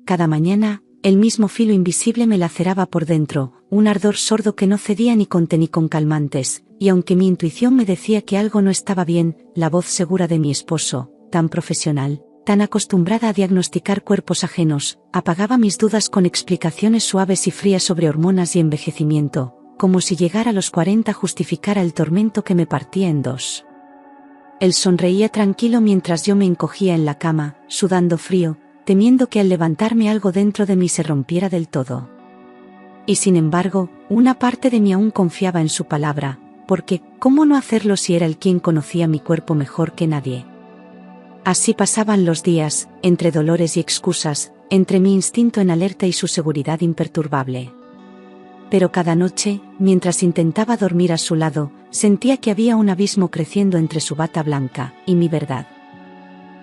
cada mañana, el mismo filo invisible me laceraba por dentro, un ardor sordo que no cedía ni con té ni con calmantes, y aunque mi intuición me decía que algo no estaba bien, la voz segura de mi esposo, tan profesional, tan acostumbrada a diagnosticar cuerpos ajenos, apagaba mis dudas con explicaciones suaves y frías sobre hormonas y envejecimiento, como si llegar a los 40 justificara el tormento que me partía en dos. Él sonreía tranquilo mientras yo me encogía en la cama, sudando frío, temiendo que al levantarme algo dentro de mí se rompiera del todo. Y sin embargo, una parte de mí aún confiaba en su palabra, porque, ¿cómo no hacerlo si era él quien conocía mi cuerpo mejor que nadie? Así pasaban los días, entre dolores y excusas, entre mi instinto en alerta y su seguridad imperturbable. Pero cada noche, mientras intentaba dormir a su lado, sentía que había un abismo creciendo entre su bata blanca y mi verdad.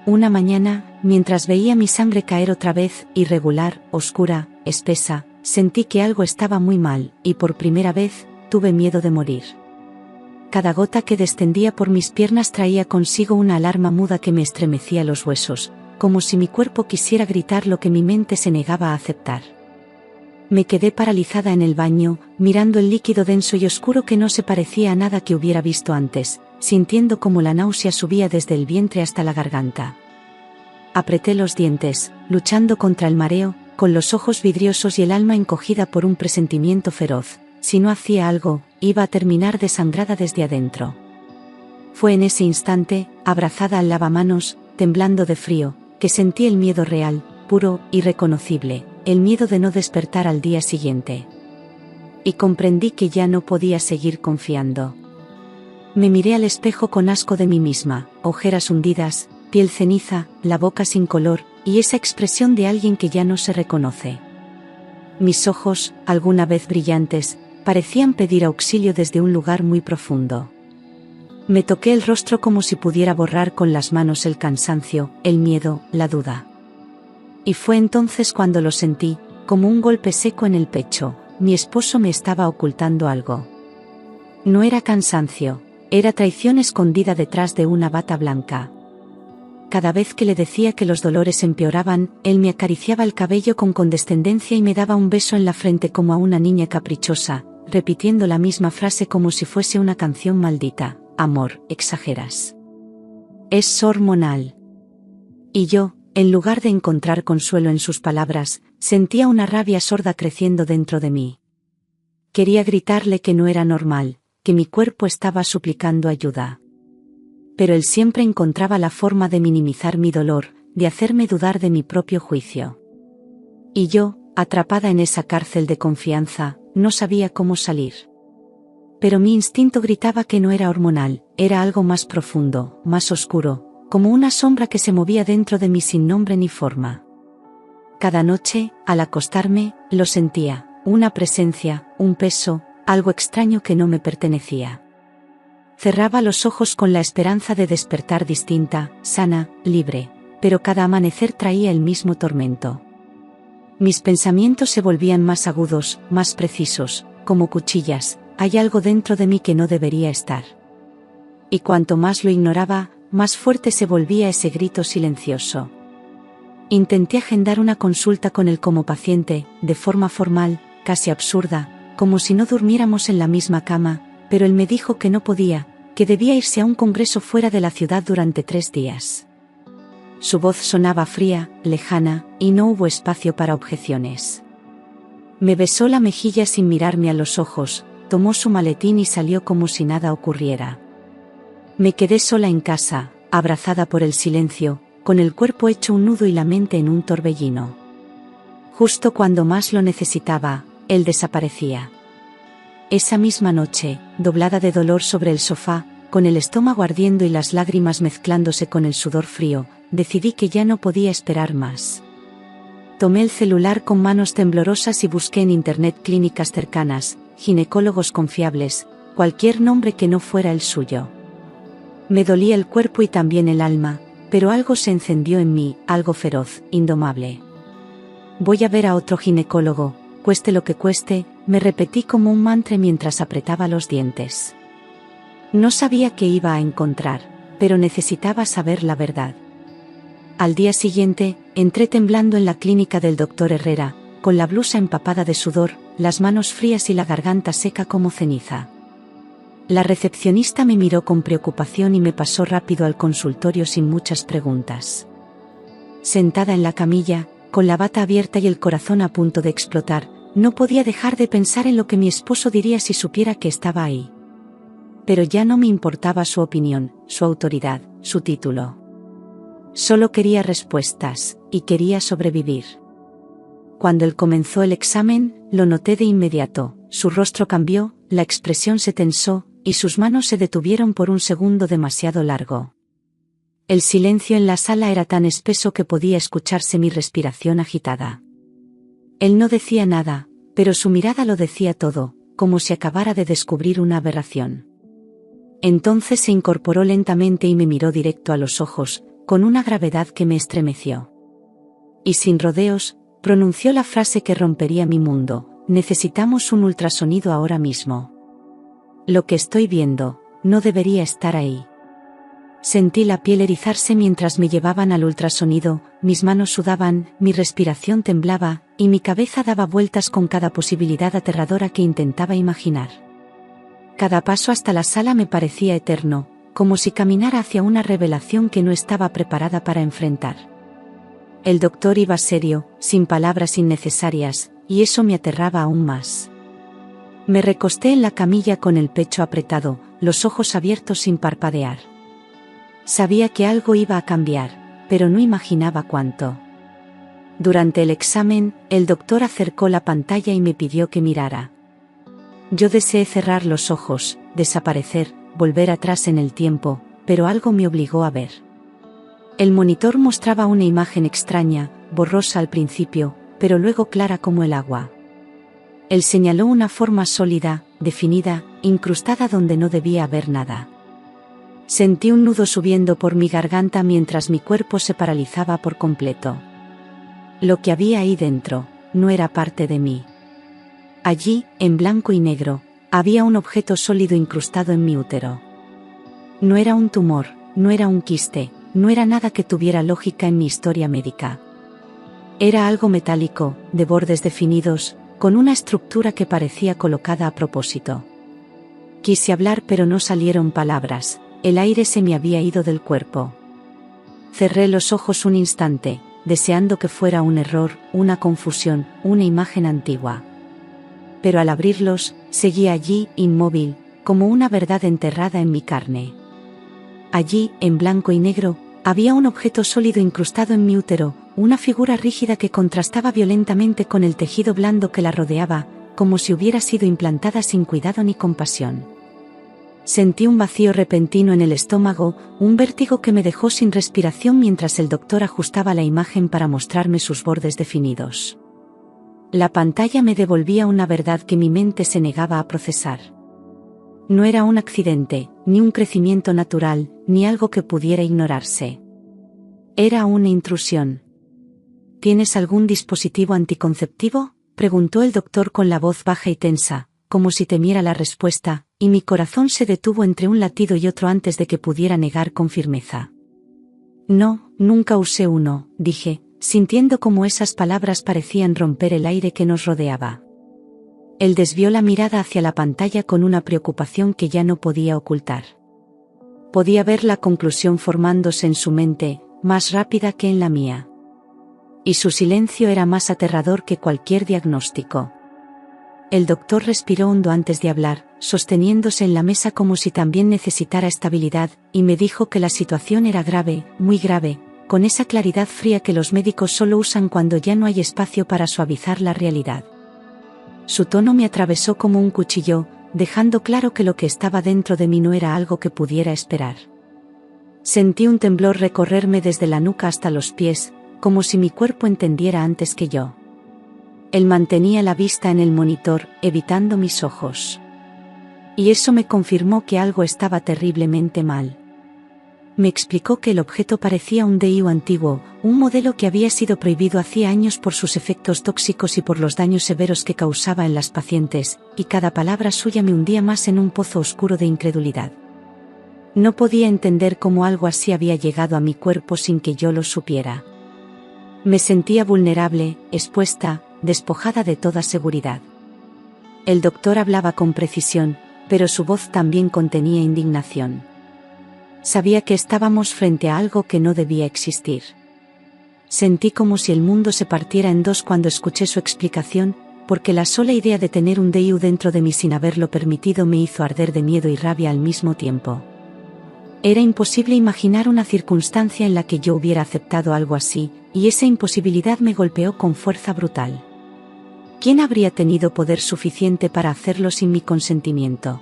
Una mañana, mientras veía mi sangre caer otra vez, irregular, oscura, espesa, sentí que algo estaba muy mal, y por primera vez, tuve miedo de morir. Cada gota que descendía por mis piernas traía consigo una alarma muda que me estremecía los huesos, como si mi cuerpo quisiera gritar lo que mi mente se negaba a aceptar. Me quedé paralizada en el baño, mirando el líquido denso y oscuro que no se parecía a nada que hubiera visto antes, sintiendo como la náusea subía desde el vientre hasta la garganta. Apreté los dientes, luchando contra el mareo, con los ojos vidriosos y el alma encogida por un presentimiento feroz. Si no hacía algo, iba a terminar desangrada desde adentro. Fue en ese instante, abrazada al lavamanos, temblando de frío, que sentí el miedo real, puro, irreconocible, el miedo de no despertar al día siguiente. Y comprendí que ya no podía seguir confiando. Me miré al espejo con asco de mí misma, ojeras hundidas, piel ceniza, la boca sin color, y esa expresión de alguien que ya no se reconoce. Mis ojos, alguna vez brillantes, parecían pedir auxilio desde un lugar muy profundo. Me toqué el rostro como si pudiera borrar con las manos el cansancio, el miedo, la duda. Y fue entonces cuando lo sentí, como un golpe seco en el pecho. Mi esposo me estaba ocultando algo. No era cansancio, era traición escondida detrás de una bata blanca. Cada vez que le decía que los dolores empeoraban, él me acariciaba el cabello con condescendencia y me daba un beso en la frente como a una niña caprichosa, repitiendo la misma frase como si fuese una canción maldita: amor, exageras. Es hormonal. Y yo, en lugar de encontrar consuelo en sus palabras, sentía una rabia sorda creciendo dentro de mí. Quería gritarle que no era normal, que mi cuerpo estaba suplicando ayuda. Pero él siempre encontraba la forma de minimizar mi dolor, de hacerme dudar de mi propio juicio. Y yo, atrapada en esa cárcel de confianza, no sabía cómo salir. Pero mi instinto gritaba que no era hormonal, era algo más profundo, más oscuro, como una sombra que se movía dentro de mí sin nombre ni forma. Cada noche, al acostarme, lo sentía, una presencia, un peso, algo extraño que no me pertenecía. Cerraba los ojos con la esperanza de despertar distinta, sana, libre, pero cada amanecer traía el mismo tormento. Mis pensamientos se volvían más agudos, más precisos, como cuchillas: hay algo dentro de mí que no debería estar. Y cuanto más lo ignoraba, más fuerte se volvía ese grito silencioso. Intenté agendar una consulta con él como paciente, de forma formal, casi absurda, como si no durmiéramos en la misma cama, pero él me dijo que no podía, que debía irse a un congreso fuera de la ciudad durante 3 días. Su voz sonaba fría, lejana, y no hubo espacio para objeciones. Me besó la mejilla sin mirarme a los ojos, tomó su maletín y salió como si nada ocurriera. Me quedé sola en casa, abrazada por el silencio, con el cuerpo hecho un nudo y la mente en un torbellino. Justo cuando más lo necesitaba, él desaparecía. Esa misma noche, doblada de dolor sobre el sofá, con el estómago ardiendo y las lágrimas mezclándose con el sudor frío, decidí que ya no podía esperar más. Tomé el celular con manos temblorosas y busqué en internet clínicas cercanas, ginecólogos confiables, cualquier nombre que no fuera el suyo. Me dolía el cuerpo y también el alma, pero algo se encendió en mí, algo feroz, indomable. Voy a ver a otro ginecólogo, cueste lo que cueste, me repetí como un mantra mientras apretaba los dientes. No sabía qué iba a encontrar, pero necesitaba saber la verdad. Al día siguiente, entré temblando en la clínica del doctor Herrera, con la blusa empapada de sudor, las manos frías y la garganta seca como ceniza. La recepcionista me miró con preocupación y me pasó rápido al consultorio sin muchas preguntas. Sentada en la camilla, con la bata abierta y el corazón a punto de explotar, no podía dejar de pensar en lo que mi esposo diría si supiera que estaba ahí. Pero ya no me importaba su opinión, su autoridad, su título. Solo quería respuestas, y quería sobrevivir. Cuando él comenzó el examen, lo noté de inmediato, su rostro cambió, la expresión se tensó, y sus manos se detuvieron por un segundo demasiado largo. El silencio en la sala era tan espeso que podía escucharse mi respiración agitada. Él no decía nada, pero su mirada lo decía todo, como si acabara de descubrir una aberración. Entonces se incorporó lentamente y me miró directo a los ojos, con una gravedad que me estremeció. Y sin rodeos, pronunció la frase que rompería mi mundo: necesitamos un ultrasonido ahora mismo. Lo que estoy viendo, no debería estar ahí. Sentí la piel erizarse mientras me llevaban al ultrasonido, mis manos sudaban, mi respiración temblaba, y mi cabeza daba vueltas con cada posibilidad aterradora que intentaba imaginar. Cada paso hasta la sala me parecía eterno, como si caminara hacia una revelación que no estaba preparada para enfrentar. El doctor iba serio, sin palabras innecesarias, y eso me aterraba aún más. Me recosté en la camilla con el pecho apretado, los ojos abiertos sin parpadear. Sabía que algo iba a cambiar, pero no imaginaba cuánto. Durante el examen, el doctor acercó la pantalla y me pidió que mirara. Yo deseé cerrar los ojos, desaparecer, volver atrás en el tiempo, pero algo me obligó a ver. El monitor mostraba una imagen extraña, borrosa al principio, pero luego clara como el agua. Él señaló una forma sólida, definida, incrustada donde no debía haber nada. Sentí un nudo subiendo por mi garganta mientras mi cuerpo se paralizaba por completo. Lo que había ahí dentro, no era parte de mí. Allí, en blanco y negro, había un objeto sólido incrustado en mi útero. No era un tumor, no era un quiste, no era nada que tuviera lógica en mi historia médica. Era algo metálico, de bordes definidos, con una estructura que parecía colocada a propósito. Quise hablar pero no salieron palabras, el aire se me había ido del cuerpo. Cerré los ojos un instante, deseando que fuera un error, una confusión, una imagen antigua. Pero al abrirlos, seguía allí, inmóvil, como una verdad enterrada en mi carne. Allí, en blanco y negro, había un objeto sólido incrustado en mi útero, una figura rígida que contrastaba violentamente con el tejido blando que la rodeaba, como si hubiera sido implantada sin cuidado ni compasión. Sentí un vacío repentino en el estómago, un vértigo que me dejó sin respiración mientras el doctor ajustaba la imagen para mostrarme sus bordes definidos. La pantalla me devolvía una verdad que mi mente se negaba a procesar. No era un accidente, ni un crecimiento natural, ni algo que pudiera ignorarse. Era una intrusión. ¿Tienes algún dispositivo anticonceptivo?, preguntó el doctor con la voz baja y tensa, como si temiera la respuesta, y mi corazón se detuvo entre un latido y otro antes de que pudiera negar con firmeza. No, nunca usé uno, dije, sintiendo cómo esas palabras parecían romper el aire que nos rodeaba. Él desvió la mirada hacia la pantalla con una preocupación que ya no podía ocultar. Podía ver la conclusión formándose en su mente, más rápida que en la mía. Y su silencio era más aterrador que cualquier diagnóstico. El doctor respiró hondo antes de hablar, sosteniéndose en la mesa como si también necesitara estabilidad, y me dijo que la situación era grave, muy grave, con esa claridad fría que los médicos solo usan cuando ya no hay espacio para suavizar la realidad. Su tono me atravesó como un cuchillo, dejando claro que lo que estaba dentro de mí no era algo que pudiera esperar. Sentí un temblor recorrerme desde la nuca hasta los pies, como si mi cuerpo entendiera antes que yo. Él mantenía la vista en el monitor, evitando mis ojos. Y eso me confirmó que algo estaba terriblemente mal. Me explicó que el objeto parecía un DIU antiguo, un modelo que había sido prohibido hacía años por sus efectos tóxicos y por los daños severos que causaba en las pacientes, y cada palabra suya me hundía más en un pozo oscuro de incredulidad. No podía entender cómo algo así había llegado a mi cuerpo sin que yo lo supiera. Me sentía vulnerable, expuesta, despojada de toda seguridad. El doctor hablaba con precisión, pero su voz también contenía indignación. Sabía que estábamos frente a algo que no debía existir. Sentí como si el mundo se partiera en dos cuando escuché su explicación, porque la sola idea de tener un DIU dentro de mí sin haberlo permitido me hizo arder de miedo y rabia al mismo tiempo. Era imposible imaginar una circunstancia en la que yo hubiera aceptado algo así, y esa imposibilidad me golpeó con fuerza brutal. ¿Quién habría tenido poder suficiente para hacerlo sin mi consentimiento?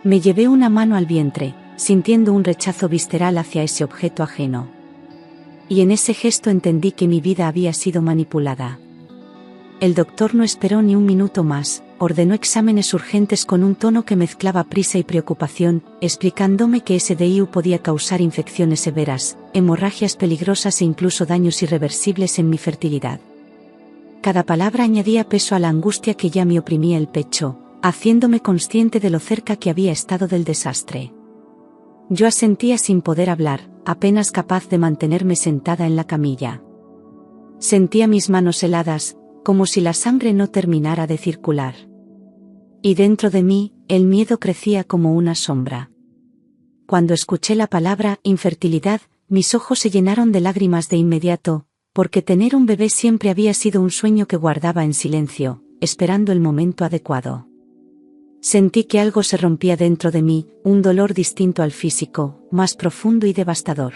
Me llevé una mano al vientre, sintiendo un rechazo visceral hacia ese objeto ajeno. Y en ese gesto entendí que mi vida había sido manipulada. El doctor no esperó ni un minuto más, ordenó exámenes urgentes con un tono que mezclaba prisa y preocupación, explicándome que ese DIU podía causar infecciones severas, hemorragias peligrosas e incluso daños irreversibles en mi fertilidad. Cada palabra añadía peso a la angustia que ya me oprimía el pecho, haciéndome consciente de lo cerca que había estado del desastre. Yo asentía sin poder hablar, apenas capaz de mantenerme sentada en la camilla. Sentía mis manos heladas, como si la sangre no terminara de circular. Y dentro de mí, el miedo crecía como una sombra. Cuando escuché la palabra infertilidad, mis ojos se llenaron de lágrimas de inmediato, porque tener un bebé siempre había sido un sueño que guardaba en silencio, esperando el momento adecuado. Sentí que algo se rompía dentro de mí, un dolor distinto al físico, más profundo y devastador.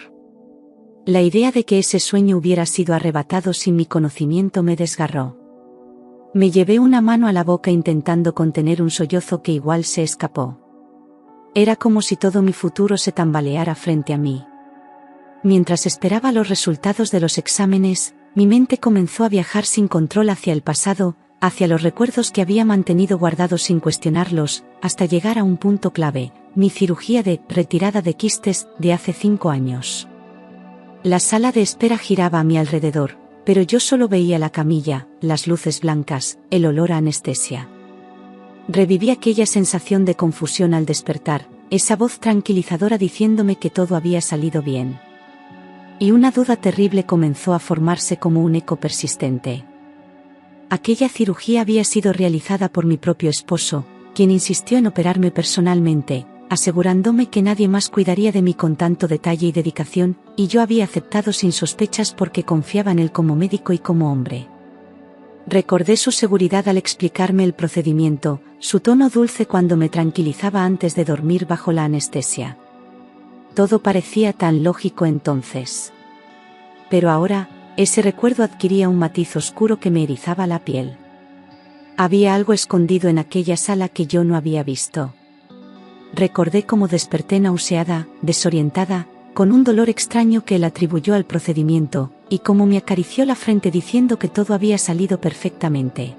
La idea de que ese sueño hubiera sido arrebatado sin mi conocimiento me desgarró. Me llevé una mano a la boca intentando contener un sollozo que igual se escapó. Era como si todo mi futuro se tambaleara frente a mí. Mientras esperaba los resultados de los exámenes, mi mente comenzó a viajar sin control hacia el pasado, hacia los recuerdos que había mantenido guardados sin cuestionarlos, hasta llegar a un punto clave, mi cirugía de retirada de quistes de hace 5 años. La sala de espera giraba a mi alrededor, pero yo solo veía la camilla, las luces blancas, el olor a anestesia. Reviví aquella sensación de confusión al despertar, esa voz tranquilizadora diciéndome que todo había salido bien. Y una duda terrible comenzó a formarse como un eco persistente. Aquella cirugía había sido realizada por mi propio esposo, quien insistió en operarme personalmente, asegurándome que nadie más cuidaría de mí con tanto detalle y dedicación, y yo había aceptado sin sospechas porque confiaba en él como médico y como hombre. Recordé su seguridad al explicarme el procedimiento, su tono dulce cuando me tranquilizaba antes de dormir bajo la anestesia. Todo parecía tan lógico entonces. Pero ahora, ese recuerdo adquiría un matiz oscuro que me erizaba la piel. Había algo escondido en aquella sala que yo no había visto. Recordé cómo desperté nauseada, desorientada, con un dolor extraño que él atribuyó al procedimiento, y cómo me acarició la frente diciendo que todo había salido perfectamente.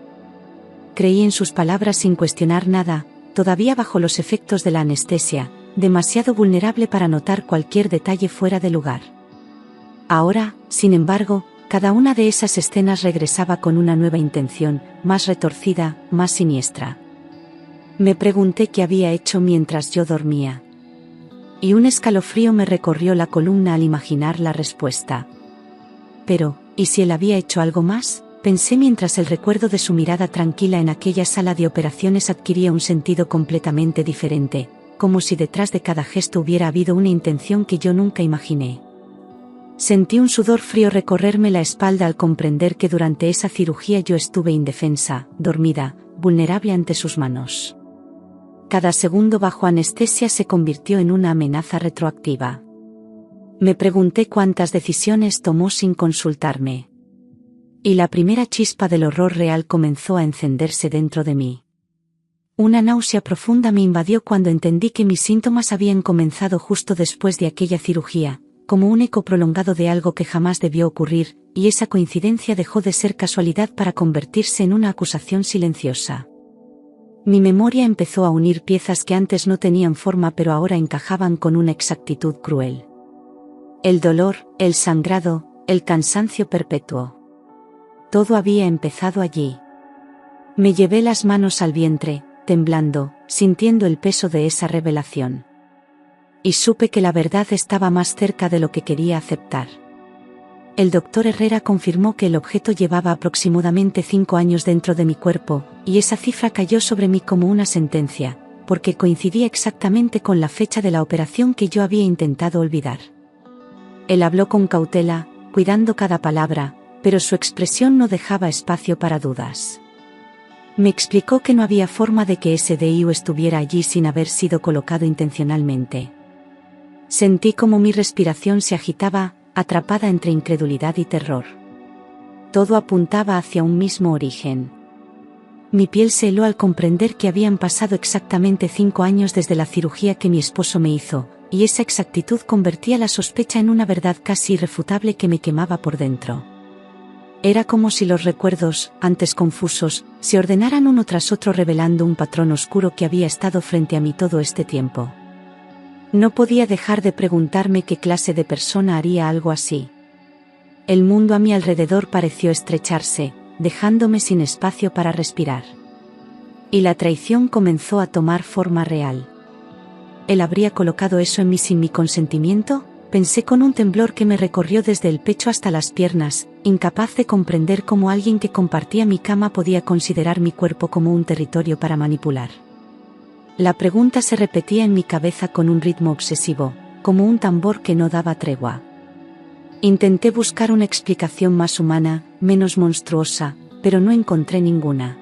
Creí en sus palabras sin cuestionar nada, todavía bajo los efectos de la anestesia, demasiado vulnerable para notar cualquier detalle fuera de lugar. Ahora, sin embargo, cada una de esas escenas regresaba con una nueva intención, más retorcida, más siniestra. Me pregunté qué había hecho mientras yo dormía. Y un escalofrío me recorrió la columna al imaginar la respuesta. Pero, ¿y si él había hecho algo más? Pensé mientras el recuerdo de su mirada tranquila en aquella sala de operaciones adquiría un sentido completamente diferente, como si detrás de cada gesto hubiera habido una intención que yo nunca imaginé. Sentí un sudor frío recorrerme la espalda al comprender que durante esa cirugía yo estuve indefensa, dormida, vulnerable ante sus manos. Cada segundo bajo anestesia se convirtió en una amenaza retroactiva. Me pregunté cuántas decisiones tomó sin consultarme. Y la primera chispa del horror real comenzó a encenderse dentro de mí. Una náusea profunda me invadió cuando entendí que mis síntomas habían comenzado justo después de aquella cirugía, como un eco prolongado de algo que jamás debió ocurrir, y esa coincidencia dejó de ser casualidad para convertirse en una acusación silenciosa. Mi memoria empezó a unir piezas que antes no tenían forma pero ahora encajaban con una exactitud cruel. El dolor, el sangrado, el cansancio perpetuo. Todo había empezado allí. Me llevé las manos al vientre, temblando, sintiendo el peso de esa revelación. Y supe que la verdad estaba más cerca de lo que quería aceptar. El doctor Herrera confirmó que el objeto llevaba aproximadamente 5 años dentro de mi cuerpo, y esa cifra cayó sobre mí como una sentencia, porque coincidía exactamente con la fecha de la operación que yo había intentado olvidar. Él habló con cautela, cuidando cada palabra, pero su expresión no dejaba espacio para dudas. Me explicó que no había forma de que ese DIU estuviera allí sin haber sido colocado intencionalmente. Sentí como mi respiración se agitaba, atrapada entre incredulidad y terror. Todo apuntaba hacia un mismo origen. Mi piel se heló al comprender que habían pasado exactamente 5 años desde la cirugía que mi esposo me hizo, y esa exactitud convertía la sospecha en una verdad casi irrefutable que me quemaba por dentro. Era como si los recuerdos, antes confusos, se ordenaran uno tras otro revelando un patrón oscuro que había estado frente a mí todo este tiempo. No podía dejar de preguntarme qué clase de persona haría algo así. El mundo a mi alrededor pareció estrecharse, dejándome sin espacio para respirar. Y la traición comenzó a tomar forma real. ¿Él habría colocado eso en mí sin mi consentimiento? Pensé con un temblor que me recorrió desde el pecho hasta las piernas, incapaz de comprender cómo alguien que compartía mi cama podía considerar mi cuerpo como un territorio para manipular. La pregunta se repetía en mi cabeza con un ritmo obsesivo, como un tambor que no daba tregua. Intenté buscar una explicación más humana, menos monstruosa, pero no encontré ninguna.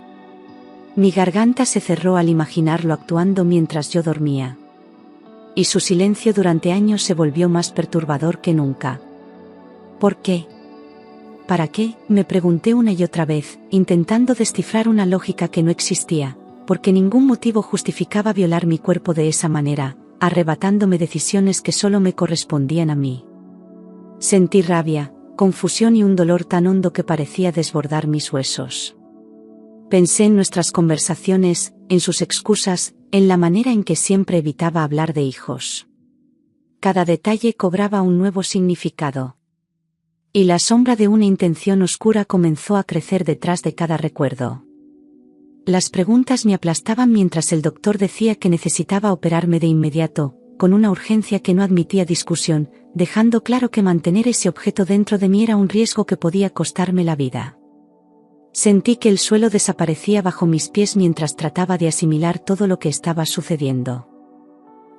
Mi garganta se cerró al imaginarlo actuando mientras yo dormía. Y su silencio durante años se volvió más perturbador que nunca. ¿Por qué? ¿Para qué?, me pregunté una y otra vez, intentando descifrar una lógica que no existía, porque ningún motivo justificaba violar mi cuerpo de esa manera, arrebatándome decisiones que solo me correspondían a mí. Sentí rabia, confusión y un dolor tan hondo que parecía desbordar mis huesos. Pensé en nuestras conversaciones, en sus excusas, en la manera en que siempre evitaba hablar de hijos. Cada detalle cobraba un nuevo significado. Y la sombra de una intención oscura comenzó a crecer detrás de cada recuerdo. Las preguntas me aplastaban mientras el doctor decía que necesitaba operarme de inmediato, con una urgencia que no admitía discusión, dejando claro que mantener ese objeto dentro de mí era un riesgo que podía costarme la vida. Sentí que el suelo desaparecía bajo mis pies mientras trataba de asimilar todo lo que estaba sucediendo.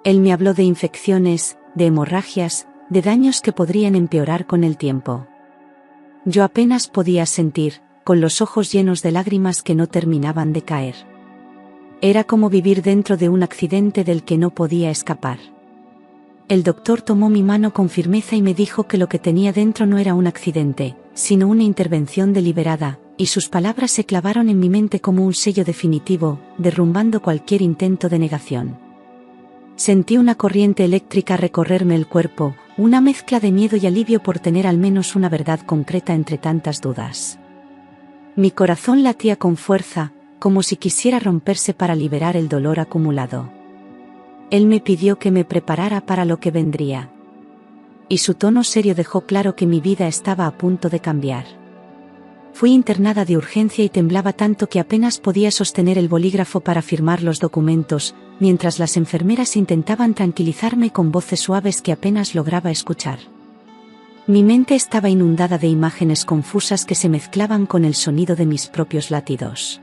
Él me habló de infecciones, de hemorragias, de daños que podrían empeorar con el tiempo. Yo apenas podía sentir, con los ojos llenos de lágrimas que no terminaban de caer. Era como vivir dentro de un accidente del que no podía escapar. El doctor tomó mi mano con firmeza y me dijo que lo que tenía dentro no era un accidente, sino una intervención deliberada, y sus palabras se clavaron en mi mente como un sello definitivo, derrumbando cualquier intento de negación. Sentí una corriente eléctrica recorrerme el cuerpo, una mezcla de miedo y alivio por tener al menos una verdad concreta entre tantas dudas. Mi corazón latía con fuerza, como si quisiera romperse para liberar el dolor acumulado. Él me pidió que me preparara para lo que vendría. Y su tono serio dejó claro que mi vida estaba a punto de cambiar. Fui internada de urgencia y temblaba tanto que apenas podía sostener el bolígrafo para firmar los documentos, mientras las enfermeras intentaban tranquilizarme con voces suaves que apenas lograba escuchar. Mi mente estaba inundada de imágenes confusas que se mezclaban con el sonido de mis propios latidos.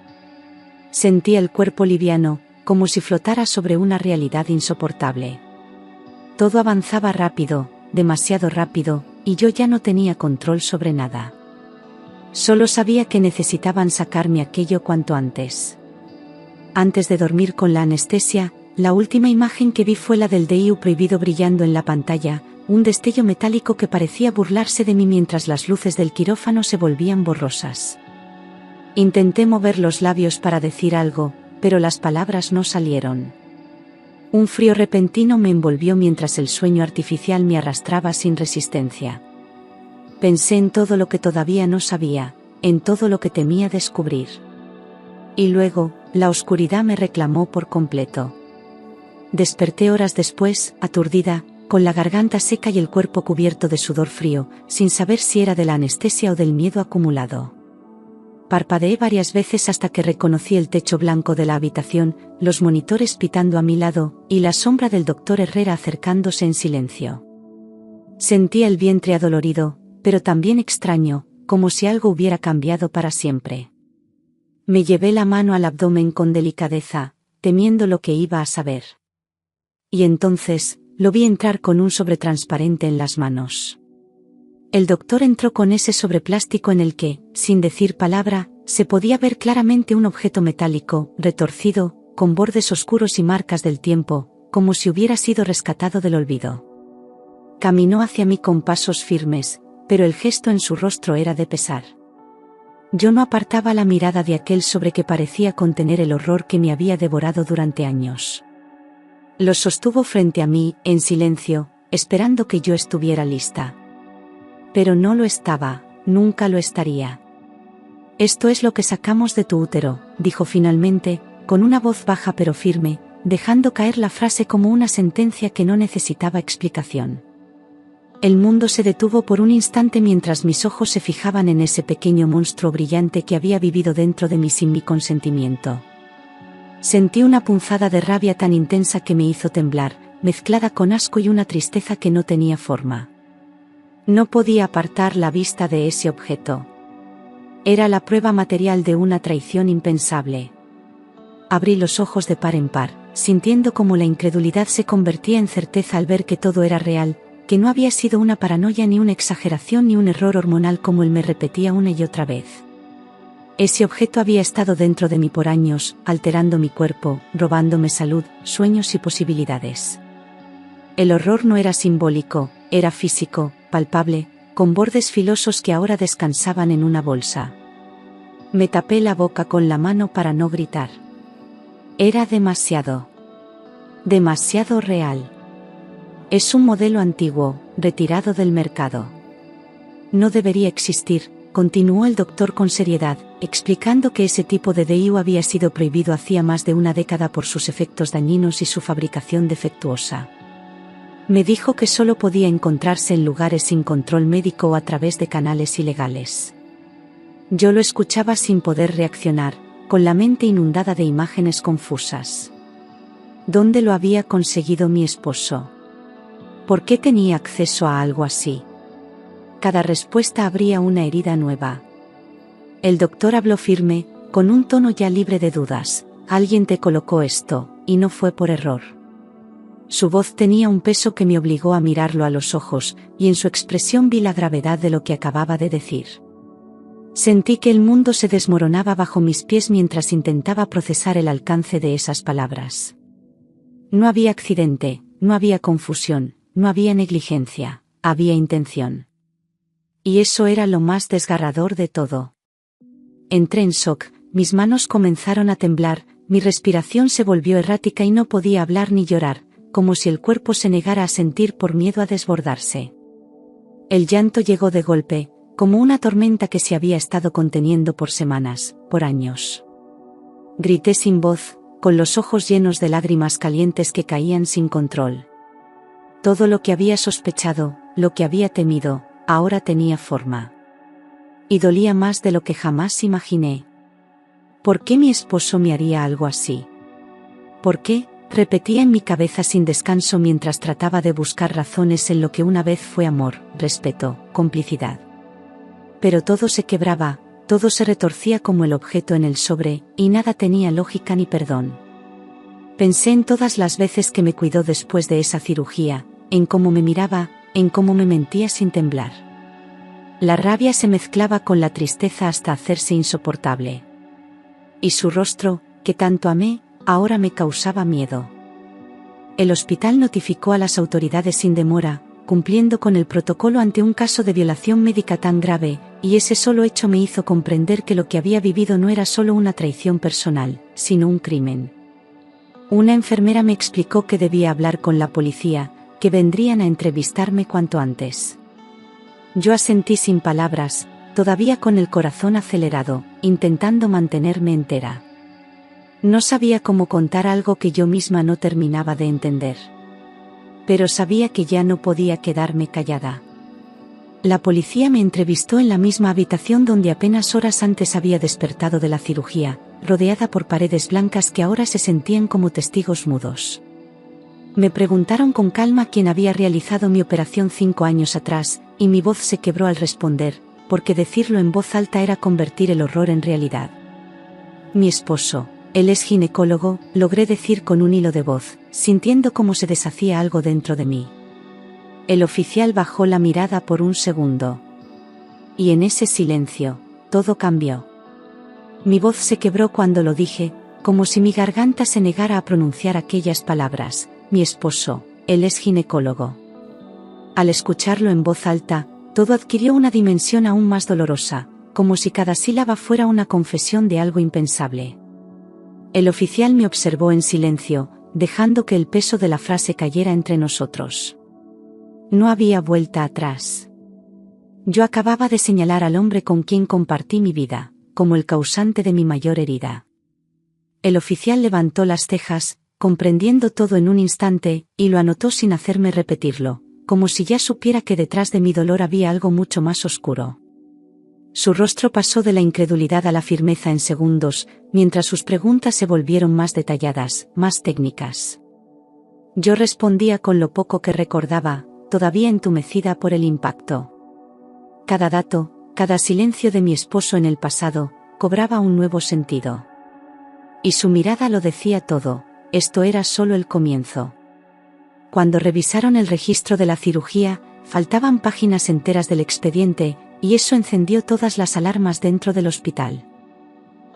Sentía el cuerpo liviano, como si flotara sobre una realidad insoportable. Todo avanzaba rápido, demasiado rápido, y yo ya no tenía control sobre nada. Solo sabía que necesitaban sacarme aquello cuanto antes. Antes de dormir con la anestesia, la última imagen que vi fue la del DIU prohibido brillando en la pantalla, un destello metálico que parecía burlarse de mí mientras las luces del quirófano se volvían borrosas. Intenté mover los labios para decir algo, pero las palabras no salieron. Un frío repentino me envolvió mientras el sueño artificial me arrastraba sin resistencia. Pensé en todo lo que todavía no sabía, en todo lo que temía descubrir. Y luego, la oscuridad me reclamó por completo. Desperté horas después, aturdida, con la garganta seca y el cuerpo cubierto de sudor frío, sin saber si era de la anestesia o del miedo acumulado. Parpadeé varias veces hasta que reconocí el techo blanco de la habitación, los monitores pitando a mi lado, y la sombra del doctor Herrera acercándose en silencio. Sentía el vientre adolorido, pero también extraño, como si algo hubiera cambiado para siempre. Me llevé la mano al abdomen con delicadeza, temiendo lo que iba a saber. Y entonces, lo vi entrar con un sobre transparente en las manos. El doctor entró con ese sobre plástico en el que, sin decir palabra, se podía ver claramente un objeto metálico, retorcido, con bordes oscuros y marcas del tiempo, como si hubiera sido rescatado del olvido. Caminó hacia mí con pasos firmes, pero el gesto en su rostro era de pesar. Yo no apartaba la mirada de aquel sobre que parecía contener el horror que me había devorado durante años. Lo sostuvo frente a mí, en silencio, esperando que yo estuviera lista. Pero no lo estaba, nunca lo estaría. «Esto es lo que sacamos de tu útero», dijo finalmente, con una voz baja pero firme, dejando caer la frase como una sentencia que no necesitaba explicación. El mundo se detuvo por un instante mientras mis ojos se fijaban en ese pequeño monstruo brillante que había vivido dentro de mí sin mi consentimiento. Sentí una punzada de rabia tan intensa que me hizo temblar, mezclada con asco y una tristeza que no tenía forma. No podía apartar la vista de ese objeto. Era la prueba material de una traición impensable. Abrí los ojos de par en par, sintiendo cómo la incredulidad se convertía en certeza al ver que todo era real, que no había sido una paranoia ni una exageración ni un error hormonal como él me repetía una y otra vez. Ese objeto había estado dentro de mí por años, alterando mi cuerpo, robándome salud, sueños y posibilidades. El horror no era simbólico, era físico, palpable, con bordes filosos que ahora descansaban en una bolsa. Me tapé la boca con la mano para no gritar. Era demasiado real. Es un modelo antiguo, retirado del mercado. No debería existir, continuó el doctor con seriedad, explicando que ese tipo de DIU había sido prohibido hacía más de una década por sus efectos dañinos y su fabricación defectuosa. Me dijo que solo podía encontrarse en lugares sin control médico o a través de canales ilegales. Yo lo escuchaba sin poder reaccionar, con la mente inundada de imágenes confusas. ¿Dónde lo había conseguido mi esposo? ¿Por qué tenía acceso a algo así? Cada respuesta abría una herida nueva. El doctor habló firme, con un tono ya libre de dudas. Alguien te colocó esto, y no fue por error. Su voz tenía un peso que me obligó a mirarlo a los ojos, y en su expresión vi la gravedad de lo que acababa de decir. Sentí que el mundo se desmoronaba bajo mis pies mientras intentaba procesar el alcance de esas palabras. No había accidente, no había confusión, no había negligencia, había intención. Y eso era lo más desgarrador de todo. Entré en shock, mis manos comenzaron a temblar, mi respiración se volvió errática y no podía hablar ni llorar, como si el cuerpo se negara a sentir por miedo a desbordarse. El llanto llegó de golpe, como una tormenta que se había estado conteniendo por semanas, por años. Grité sin voz, con los ojos llenos de lágrimas calientes que caían sin control. Todo lo que había sospechado, lo que había temido, ahora tenía forma. Y dolía más de lo que jamás imaginé. ¿Por qué mi esposo me haría algo así? ¿Por qué? Repetía en mi cabeza sin descanso mientras trataba de buscar razones en lo que una vez fue amor, respeto, complicidad. Pero todo se quebraba, todo se retorcía como el objeto en el sobre, y nada tenía lógica ni perdón. Pensé en todas las veces que me cuidó después de esa cirugía, en cómo me miraba, en cómo me mentía sin temblar. La rabia se mezclaba con la tristeza hasta hacerse insoportable. Y su rostro, que tanto amé, ahora me causaba miedo. El hospital notificó a las autoridades sin demora, cumpliendo con el protocolo ante un caso de violación médica tan grave, y ese solo hecho me hizo comprender que lo que había vivido no era solo una traición personal, sino un crimen. Una enfermera me explicó que debía hablar con la policía, que vendrían a entrevistarme cuanto antes. Yo asentí sin palabras, todavía con el corazón acelerado, intentando mantenerme entera. No sabía cómo contar algo que yo misma no terminaba de entender. Pero sabía que ya no podía quedarme callada. La policía me entrevistó en la misma habitación donde apenas horas antes había despertado de la cirugía, rodeada por paredes blancas que ahora se sentían como testigos mudos. Me preguntaron con calma quién había realizado mi operación 5 años atrás, y mi voz se quebró al responder, porque decirlo en voz alta era convertir el horror en realidad. Mi esposo, él es ginecólogo, logré decir con un hilo de voz, sintiendo cómo se deshacía algo dentro de mí. El oficial bajó la mirada por un segundo. Y en ese silencio, todo cambió. Mi voz se quebró cuando lo dije, como si mi garganta se negara a pronunciar aquellas palabras. Mi esposo, él es ginecólogo. Al escucharlo en voz alta, todo adquirió una dimensión aún más dolorosa, como si cada sílaba fuera una confesión de algo impensable. El oficial me observó en silencio, dejando que el peso de la frase cayera entre nosotros. No había vuelta atrás. Yo acababa de señalar al hombre con quien compartí mi vida, como el causante de mi mayor herida. El oficial levantó las cejas, comprendiendo todo en un instante, y lo anotó sin hacerme repetirlo, como si ya supiera que detrás de mi dolor había algo mucho más oscuro. Su rostro pasó de la incredulidad a la firmeza en segundos, mientras sus preguntas se volvieron más detalladas, más técnicas. Yo respondía con lo poco que recordaba, todavía entumecida por el impacto. Cada dato, cada silencio de mi esposo en el pasado, cobraba un nuevo sentido. Y su mirada lo decía todo, esto era solo el comienzo. Cuando revisaron el registro de la cirugía, faltaban páginas enteras del expediente, y eso encendió todas las alarmas dentro del hospital.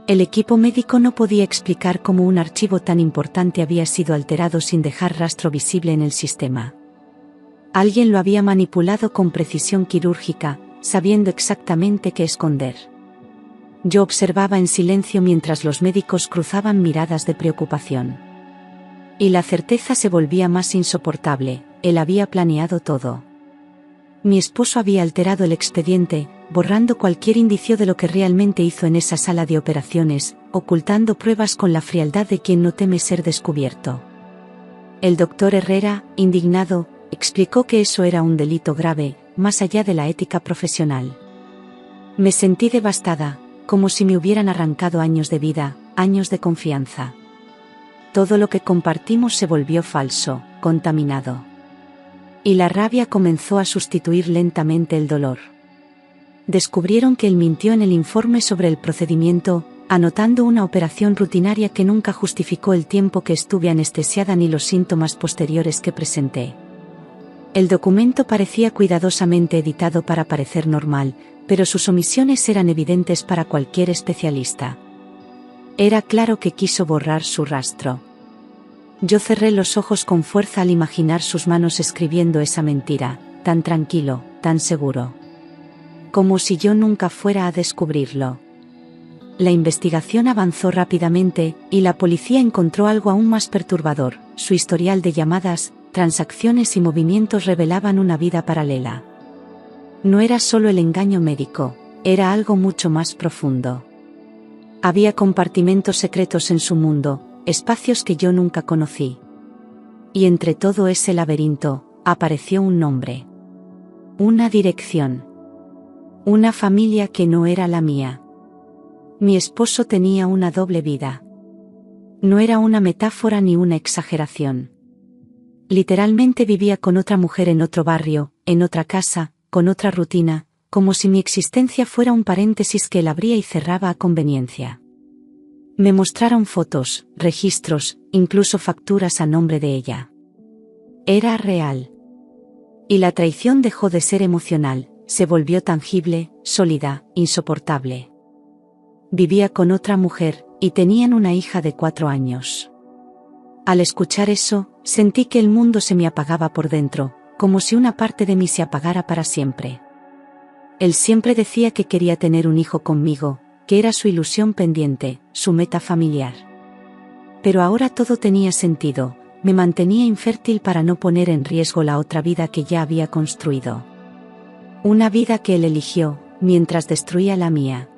El equipo médico no podía explicar cómo un archivo tan importante había sido alterado sin dejar rastro visible en el sistema. Alguien lo había manipulado con precisión quirúrgica, sabiendo exactamente qué esconder. Yo observaba en silencio mientras los médicos cruzaban miradas de preocupación. Y la certeza se volvía más insoportable, él había planeado todo. Mi esposo había alterado el expediente, borrando cualquier indicio de lo que realmente hizo en esa sala de operaciones, ocultando pruebas con la frialdad de quien no teme ser descubierto. El doctor Herrera, indignado, explicó que eso era un delito grave, más allá de la ética profesional. Me sentí devastada, como si me hubieran arrancado años de vida, años de confianza. Todo lo que compartimos se volvió falso, contaminado. Y la rabia comenzó a sustituir lentamente el dolor. Descubrieron que él mintió en el informe sobre el procedimiento, anotando una operación rutinaria que nunca justificó el tiempo que estuve anestesiada ni los síntomas posteriores que presenté. El documento parecía cuidadosamente editado para parecer normal, pero sus omisiones eran evidentes para cualquier especialista. Era claro que quiso borrar su rastro. Yo cerré los ojos con fuerza al imaginar sus manos escribiendo esa mentira, tan tranquilo, tan seguro. Como si yo nunca fuera a descubrirlo. La investigación avanzó rápidamente, y la policía encontró algo aún más perturbador: su historial de llamadas, transacciones y movimientos revelaban una vida paralela. No era solo el engaño médico, era algo mucho más profundo. Había compartimentos secretos en su mundo, espacios que yo nunca conocí. Y entre todo ese laberinto, apareció un nombre. Una dirección. Una familia que no era la mía. Mi esposo tenía una doble vida. No era una metáfora ni una exageración. Literalmente vivía con otra mujer en otro barrio, en otra casa, con otra rutina, como si mi existencia fuera un paréntesis que él abría y cerraba a conveniencia. Me mostraron fotos, registros, incluso facturas a nombre de ella. Era real. Y la traición dejó de ser emocional, se volvió tangible, sólida, insoportable. Vivía con otra mujer, y tenían una hija de 4 años. Al escuchar eso, sentí que el mundo se me apagaba por dentro, como si una parte de mí se apagara para siempre. Él siempre decía que quería tener un hijo conmigo, que era su ilusión pendiente, su meta familiar. Pero ahora todo tenía sentido, me mantenía infértil para no poner en riesgo la otra vida que ya había construido. Una vida que él eligió, mientras destruía la mía.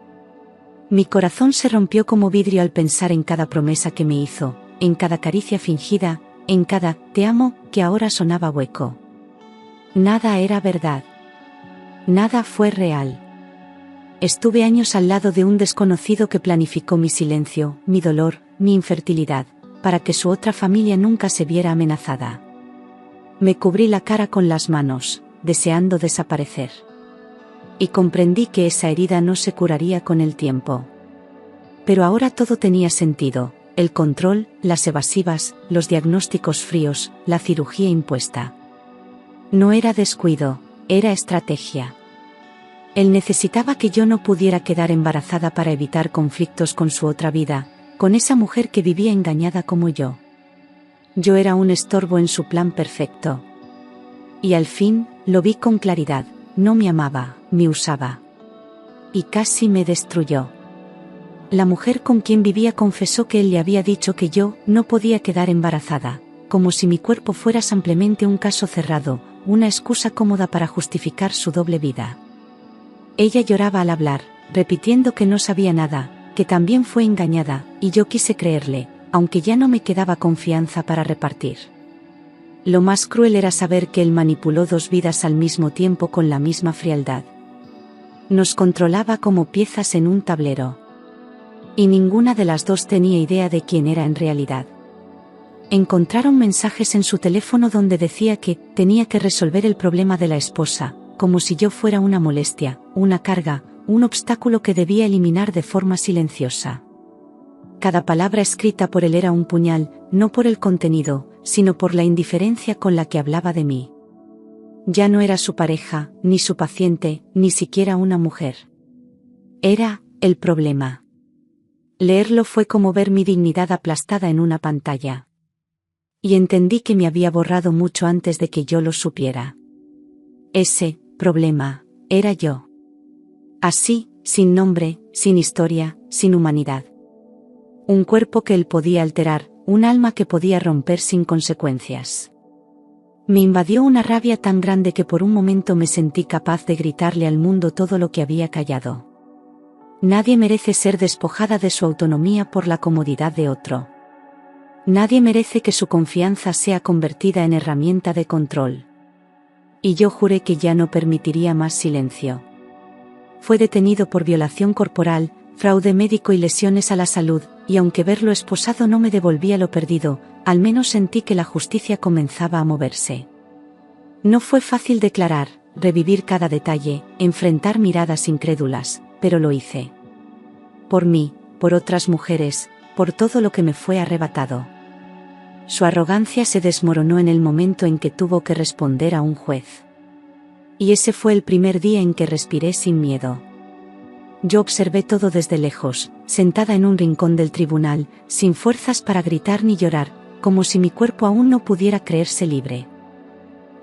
Mi corazón se rompió como vidrio al pensar en cada promesa que me hizo, en cada caricia fingida, en cada «te amo» que ahora sonaba hueco. Nada era verdad. Nada fue real. Estuve años al lado de un desconocido que planificó mi silencio, mi dolor, mi infertilidad, para que su otra familia nunca se viera amenazada. Me cubrí la cara con las manos, deseando desaparecer. Y comprendí que esa herida no se curaría con el tiempo. Pero ahora todo tenía sentido: el control, las evasivas, los diagnósticos fríos, la cirugía impuesta. No era descuido, era estrategia. Él necesitaba que yo no pudiera quedar embarazada para evitar conflictos con su otra vida, con esa mujer que vivía engañada como yo. Yo era un estorbo en su plan perfecto. Y al fin, lo vi con claridad: no me amaba, me usaba. Y casi me destruyó. La mujer con quien vivía confesó que él le había dicho que yo no podía quedar embarazada, como si mi cuerpo fuera simplemente un caso cerrado, una excusa cómoda para justificar su doble vida. Ella lloraba al hablar, repitiendo que no sabía nada, que también fue engañada, y yo quise creerle, aunque ya no me quedaba confianza para repartir. Lo más cruel era saber que él manipuló dos vidas al mismo tiempo con la misma frialdad. Nos controlaba como piezas en un tablero. Y ninguna de las dos tenía idea de quién era en realidad. Encontraron mensajes en su teléfono donde decía que tenía que resolver el problema de la esposa, como si yo fuera una molestia, una carga, un obstáculo que debía eliminar de forma silenciosa. Cada palabra escrita por él era un puñal, no por el contenido, sino por la indiferencia con la que hablaba de mí. Ya no era su pareja, ni su paciente, ni siquiera una mujer. Era el problema. Leerlo fue como ver mi dignidad aplastada en una pantalla. Y entendí que me había borrado mucho antes de que yo lo supiera. Ese problema era yo. Así, sin nombre, sin historia, sin humanidad. Un cuerpo que él podía alterar, un alma que podía romper sin consecuencias. Me invadió una rabia tan grande que por un momento me sentí capaz de gritarle al mundo todo lo que había callado. Nadie merece ser despojada de su autonomía por la comodidad de otro. Nadie merece que su confianza sea convertida en herramienta de control. Y yo juré que ya no permitiría más silencio. Fue detenido por violación corporal, fraude médico y lesiones a la salud, y aunque verlo esposado no me devolvía lo perdido, al menos sentí que la justicia comenzaba a moverse. No fue fácil declarar, revivir cada detalle, enfrentar miradas incrédulas, pero lo hice. Por mí, por otras mujeres, por todo lo que me fue arrebatado. Su arrogancia se desmoronó en el momento en que tuvo que responder a un juez. Y ese fue el primer día en que respiré sin miedo. Yo observé todo desde lejos, sentada en un rincón del tribunal, sin fuerzas para gritar ni llorar, como si mi cuerpo aún no pudiera creerse libre.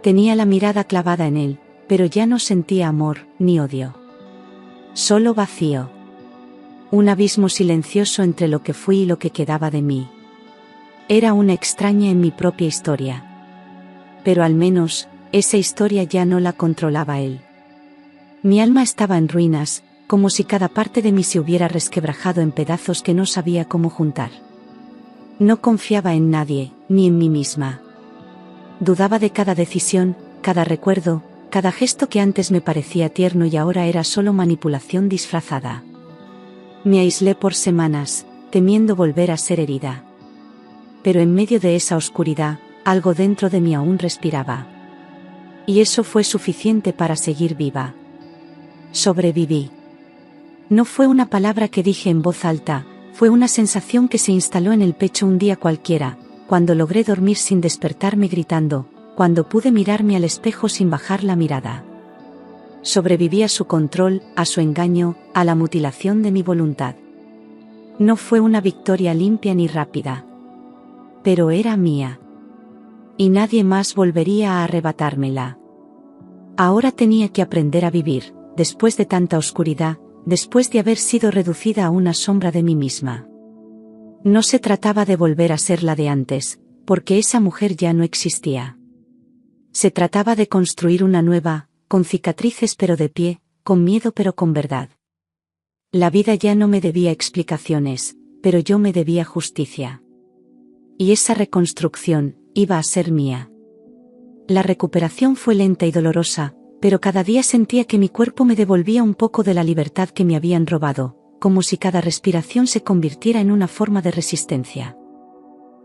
Tenía la mirada clavada en él, pero ya no sentía amor, ni odio. Solo vacío. Un abismo silencioso entre lo que fui y lo que quedaba de mí. Era una extraña en mi propia historia. Pero al menos, esa historia ya no la controlaba él. Mi alma estaba en ruinas, como si cada parte de mí se hubiera resquebrajado en pedazos que no sabía cómo juntar. No confiaba en nadie, ni en mí misma. Dudaba de cada decisión, cada recuerdo, cada gesto que antes me parecía tierno y ahora era solo manipulación disfrazada. Me aislé por semanas, temiendo volver a ser herida. Pero en medio de esa oscuridad, algo dentro de mí aún respiraba. Y eso fue suficiente para seguir viva. Sobreviví. No fue una palabra que dije en voz alta, fue una sensación que se instaló en el pecho un día cualquiera, cuando logré dormir sin despertarme gritando, cuando pude mirarme al espejo sin bajar la mirada. Sobreviví a su control, a su engaño, a la mutilación de mi voluntad. No fue una victoria limpia ni rápida. Pero era mía. Y nadie más volvería a arrebatármela. Ahora tenía que aprender a vivir, después de tanta oscuridad, después de haber sido reducida a una sombra de mí misma. No se trataba de volver a ser la de antes, porque esa mujer ya no existía. Se trataba de construir una nueva, con cicatrices pero de pie, con miedo pero con verdad. La vida ya no me debía explicaciones, pero yo me debía justicia. Y esa reconstrucción iba a ser mía. La recuperación fue lenta y dolorosa, pero cada día sentía que mi cuerpo me devolvía un poco de la libertad que me habían robado, como si cada respiración se convirtiera en una forma de resistencia.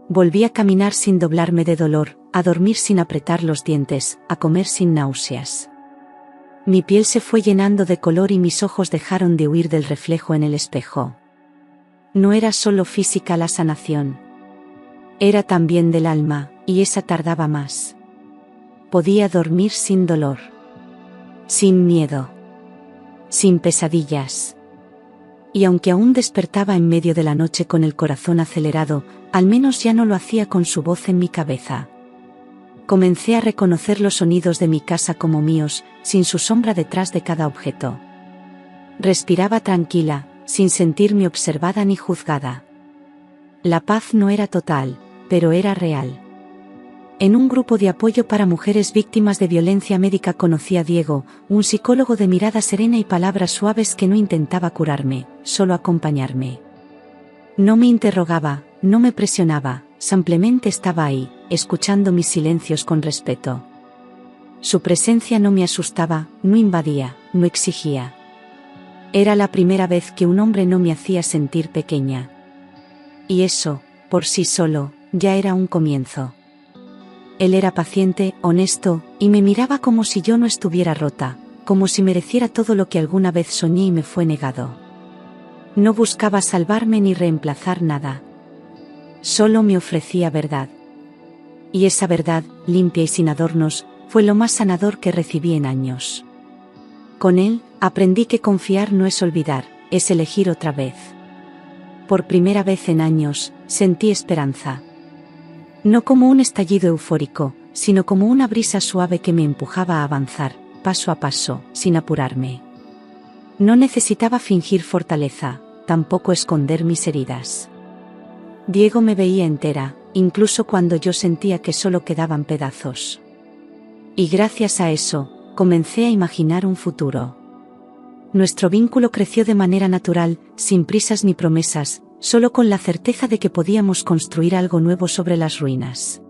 Volví a caminar sin doblarme de dolor, a dormir sin apretar los dientes, a comer sin náuseas. Mi piel se fue llenando de color y mis ojos dejaron de huir del reflejo en el espejo. No era solo física la sanación. Era también del alma, y esa tardaba más. Podía dormir sin dolor. Sin miedo. Sin pesadillas. Y aunque aún despertaba en medio de la noche con el corazón acelerado, al menos ya no lo hacía con su voz en mi cabeza. Comencé a reconocer los sonidos de mi casa como míos, sin su sombra detrás de cada objeto. Respiraba tranquila, sin sentirme observada ni juzgada. La paz no era total, pero era real. En un grupo de apoyo para mujeres víctimas de violencia médica conocí a Diego, un psicólogo de mirada serena y palabras suaves que no intentaba curarme, solo acompañarme. No me interrogaba, no me presionaba, simplemente estaba ahí, escuchando mis silencios con respeto. Su presencia no me asustaba, no invadía, no exigía. Era la primera vez que un hombre no me hacía sentir pequeña. Y eso, por sí solo, ya era un comienzo. Él era paciente, honesto, y me miraba como si yo no estuviera rota, como si mereciera todo lo que alguna vez soñé y me fue negado. No buscaba salvarme ni reemplazar nada. Solo me ofrecía verdad. Y esa verdad, limpia y sin adornos, fue lo más sanador que recibí en años. Con él, aprendí que confiar no es olvidar, es elegir otra vez. Por primera vez en años, sentí esperanza. No como un estallido eufórico, sino como una brisa suave que me empujaba a avanzar, paso a paso, sin apurarme. No necesitaba fingir fortaleza, tampoco esconder mis heridas. Diego me veía entera, incluso cuando yo sentía que solo quedaban pedazos. Y gracias a eso, comencé a imaginar un futuro. Nuestro vínculo creció de manera natural, sin prisas ni promesas, solo con la certeza de que podíamos construir algo nuevo sobre las ruinas.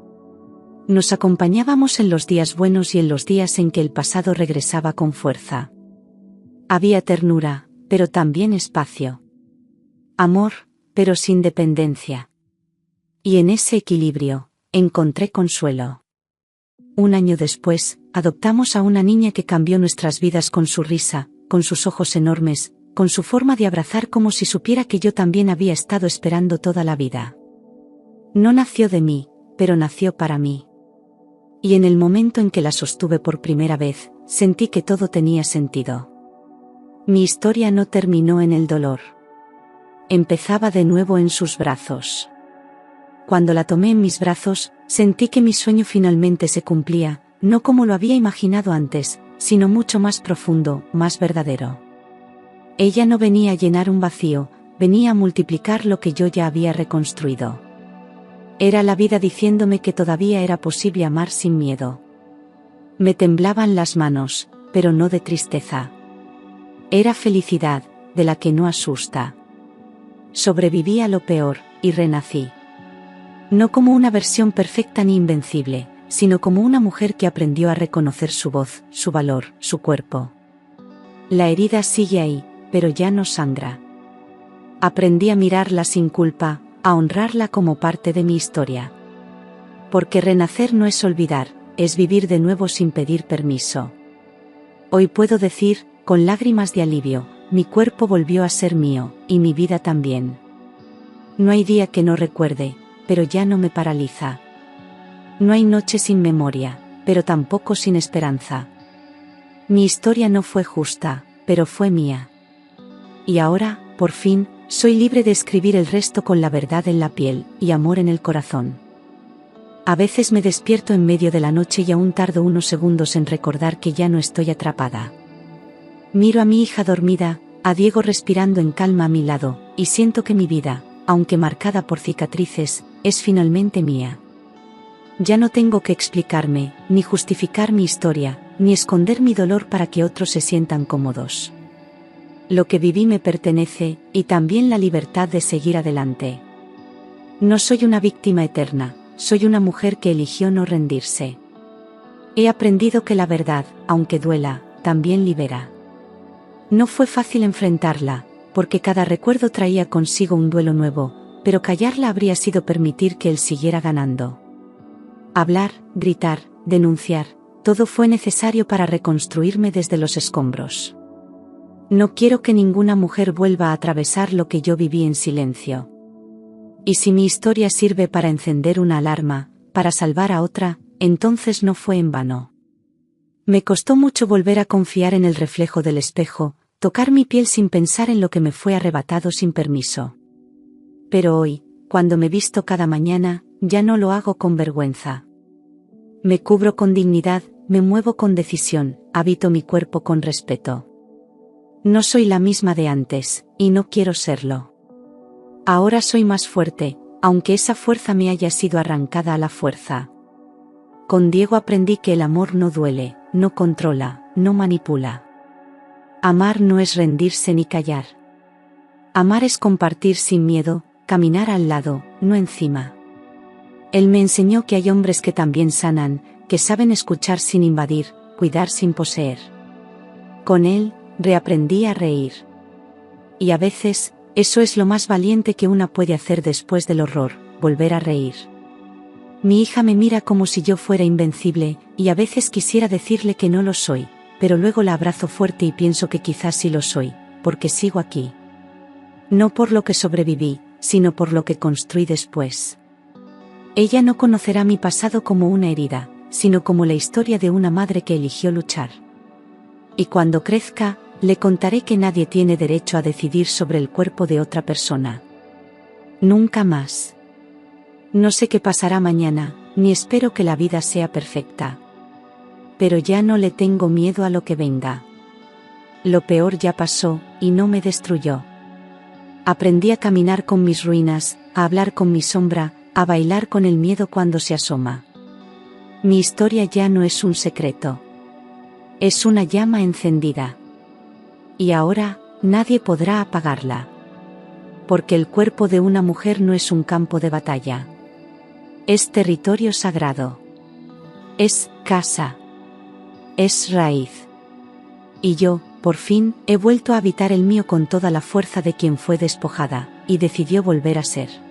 Nos acompañábamos en los días buenos y en los días en que el pasado regresaba con fuerza. Había ternura, pero también espacio. Amor, pero sin dependencia. Y en ese equilibrio, encontré consuelo. Un año después, adoptamos a una niña que cambió nuestras vidas con su risa, con sus ojos enormes, con su forma de abrazar como si supiera que yo también había estado esperando toda la vida. No nació de mí, pero nació para mí. Y en el momento en que la sostuve por primera vez, sentí que todo tenía sentido. Mi historia no terminó en el dolor. Empezaba de nuevo en sus brazos. Cuando la tomé en mis brazos, sentí que mi sueño finalmente se cumplía, no como lo había imaginado antes, sino mucho más profundo, más verdadero. Ella no venía a llenar un vacío, venía a multiplicar lo que yo ya había reconstruido. Era la vida diciéndome que todavía era posible amar sin miedo. Me temblaban las manos, pero no de tristeza. Era felicidad, de la que no asusta. Sobreviví a lo peor, y renací. No como una versión perfecta ni invencible, sino como una mujer que aprendió a reconocer su voz, su valor, su cuerpo. La herida sigue ahí, pero ya no sangra. Aprendí a mirarla sin culpa, a honrarla como parte de mi historia. Porque renacer no es olvidar, es vivir de nuevo sin pedir permiso. Hoy puedo decir, con lágrimas de alivio, mi cuerpo volvió a ser mío, y mi vida también. No hay día que no recuerde, pero ya no me paraliza. No hay noche sin memoria, pero tampoco sin esperanza. Mi historia no fue justa, pero fue mía. Y ahora, por fin, soy libre de escribir el resto con la verdad en la piel, y amor en el corazón. A veces me despierto en medio de la noche y aún tardo unos segundos en recordar que ya no estoy atrapada. Miro a mi hija dormida, a Diego respirando en calma a mi lado, y siento que mi vida, aunque marcada por cicatrices, es finalmente mía. Ya no tengo que explicarme, ni justificar mi historia, ni esconder mi dolor para que otros se sientan cómodos. Lo que viví me pertenece, y también la libertad de seguir adelante. No soy una víctima eterna, soy una mujer que eligió no rendirse. He aprendido que la verdad, aunque duela, también libera. No fue fácil enfrentarla, porque cada recuerdo traía consigo un duelo nuevo, pero callarla habría sido permitir que él siguiera ganando. Hablar, gritar, denunciar, todo fue necesario para reconstruirme desde los escombros. No quiero que ninguna mujer vuelva a atravesar lo que yo viví en silencio. Y si mi historia sirve para encender una alarma, para salvar a otra, entonces no fue en vano. Me costó mucho volver a confiar en el reflejo del espejo, tocar mi piel sin pensar en lo que me fue arrebatado sin permiso. Pero hoy, cuando me visto cada mañana, ya no lo hago con vergüenza. Me cubro con dignidad, me muevo con decisión, habito mi cuerpo con respeto. No soy la misma de antes, y no quiero serlo. Ahora soy más fuerte, aunque esa fuerza me haya sido arrancada a la fuerza. Con Diego aprendí que el amor no duele, no controla, no manipula. Amar no es rendirse ni callar. Amar es compartir sin miedo, caminar al lado, no encima. Él me enseñó que hay hombres que también sanan, que saben escuchar sin invadir, cuidar sin poseer. Con él, reaprendí a reír. Y a veces, eso es lo más valiente que una puede hacer después del horror, volver a reír. Mi hija me mira como si yo fuera invencible, y a veces quisiera decirle que no lo soy, pero luego la abrazo fuerte y pienso que quizás sí lo soy, porque sigo aquí. No por lo que sobreviví, sino por lo que construí después. Ella no conocerá mi pasado como una herida, sino como la historia de una madre que eligió luchar. Y cuando crezca, le contaré que nadie tiene derecho a decidir sobre el cuerpo de otra persona. Nunca más. No sé qué pasará mañana, ni espero que la vida sea perfecta. Pero ya no le tengo miedo a lo que venga. Lo peor ya pasó, y no me destruyó. Aprendí a caminar con mis ruinas, a hablar con mi sombra, a bailar con el miedo cuando se asoma. Mi historia ya no es un secreto. Es una llama encendida. Y ahora, nadie podrá apagarla. Porque el cuerpo de una mujer no es un campo de batalla. Es territorio sagrado. Es casa. Es raíz. Y yo, por fin, he vuelto a habitar el mío con toda la fuerza de quien fue despojada, y decidió volver a ser.